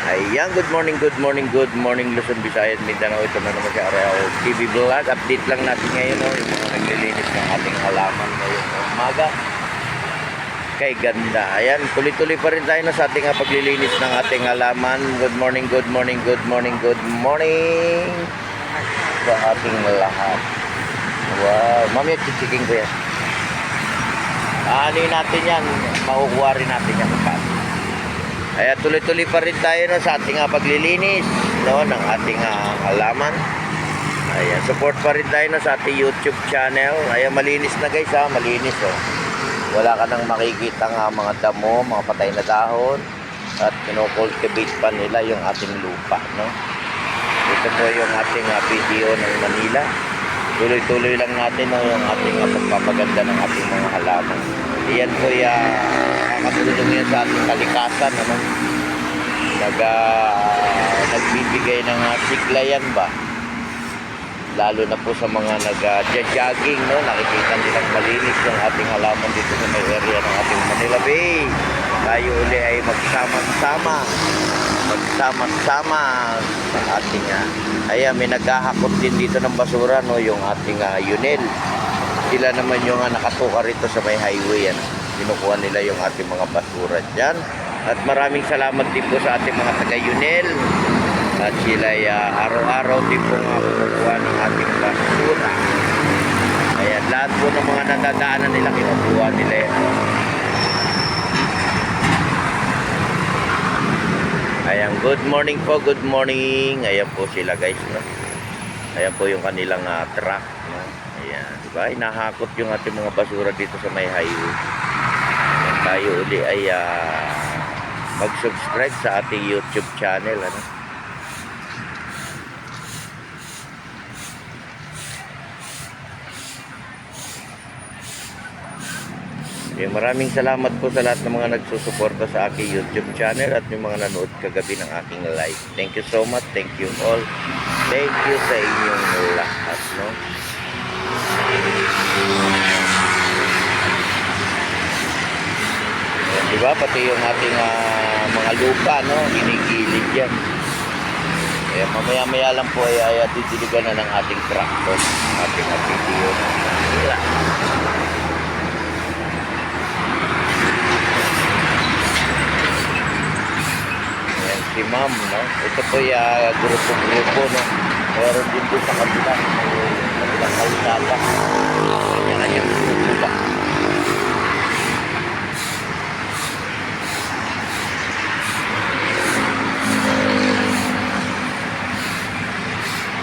Ayan, good morning, good morning, good morning Luzon, Visayas, Mindanao. Ito na naman si Arao TV Vlog. Update lang natin ngayon, no, yung mga naglilinis ng ating halaman ngayon umaga. Kay ganda. Ayan, tuloy-tuloy pa rin tayo no, sa ating paglilinis ng ating halaman. Good morning, good morning, good morning, good morning sa ating lahat. Wow, mami, chichiking ko yan. Ano natin yan, makukuha rin natin yan kapag. Kaya tuloy-tuloy pa rin tayo no, sa ating paglilinis no, ng ating halaman. Ayan, support pa rin tayo no, sa ating YouTube channel. Ayan, malinis na guys ha, malinis oh. Wala ka nang makikita nga mga damo, mga patay na dahon. At kinocultivate pa nila yung ating lupa no. Ito po yung ating video ng Manila. Tuloy-tuloy lang natin no, yung ating pagpapaganda ng ating mga halaman. Iyan po nakakatulong yan sa ating kalikasan ano? Nagbibigay ng sigla yan ba, lalo na po sa mga nag-jogging no? Nakikita nilang malinis yung ating halaman dito sa may area ng ating Manila Bay. Tayo uli ay magsama-sama sa ating ayan, may naghahakot din dito ng basura no, yung ating Yunel. Sila naman yung nakatuka rito sa may highway yan. Kinukuha nila yung ating mga basura dyan. At maraming salamat din po sa ating mga taga-Yunel. At sila araw-araw din po nga kinukuha ng ating basura. Ayan, lahat po ng mga nadadaanan nila kinukuha nila yan. Ayan, good morning po, good morning. Ayan po sila guys no? Ayan po yung kanilang truck no? Ayan, diba? Inahakot yung ating mga basura dito sa may highway. Ayan, tayo uli ay mag-subscribe sa ating YouTube channel ano? Ayan, maraming salamat po sa lahat ng mga nagsusuporta sa aking YouTube channel at yung mga nanood kagabi ng aking live. Thank you so much, thank you all. Thank you sa inyong lahat no? Diba? Pati yung ating mga lupa, no? Ginigilid yan. Kaya mamaya-maya lang po ay titiligan na ng ating tractor. Ating video. Wala. Ayan si ma'am, no? Ito po yung grupo-grupo, no? Meron din po sa kabilang. Kabilang kalsada. Kanya-kanyang grupo pa.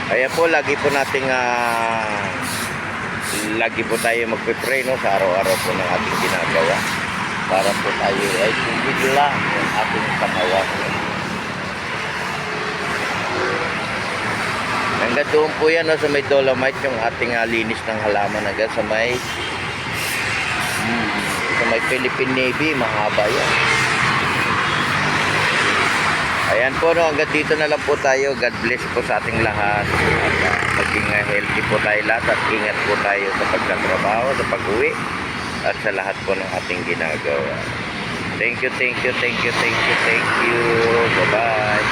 Kaya po lagi po nating lagi po tayo magpe-pray no, sa araw-araw po ng ating ginagawa para po tayo ay sumigla ng ating katawan. Hanggang doon po yan no, sa may Dolomite yung ating linis ng halaman hanggang sa may Philippine Navy, mahaba yan. Ayan po no, hanggang dito na lang po tayo. God bless po sa ating lahat. At maging healthy po tayo lahat at ingat po tayo sa pagtatrabaho, sa pag-uwi at sa lahat po ng ating ginagawa. Thank you, thank you, thank you, thank you, thank you. Bye-bye.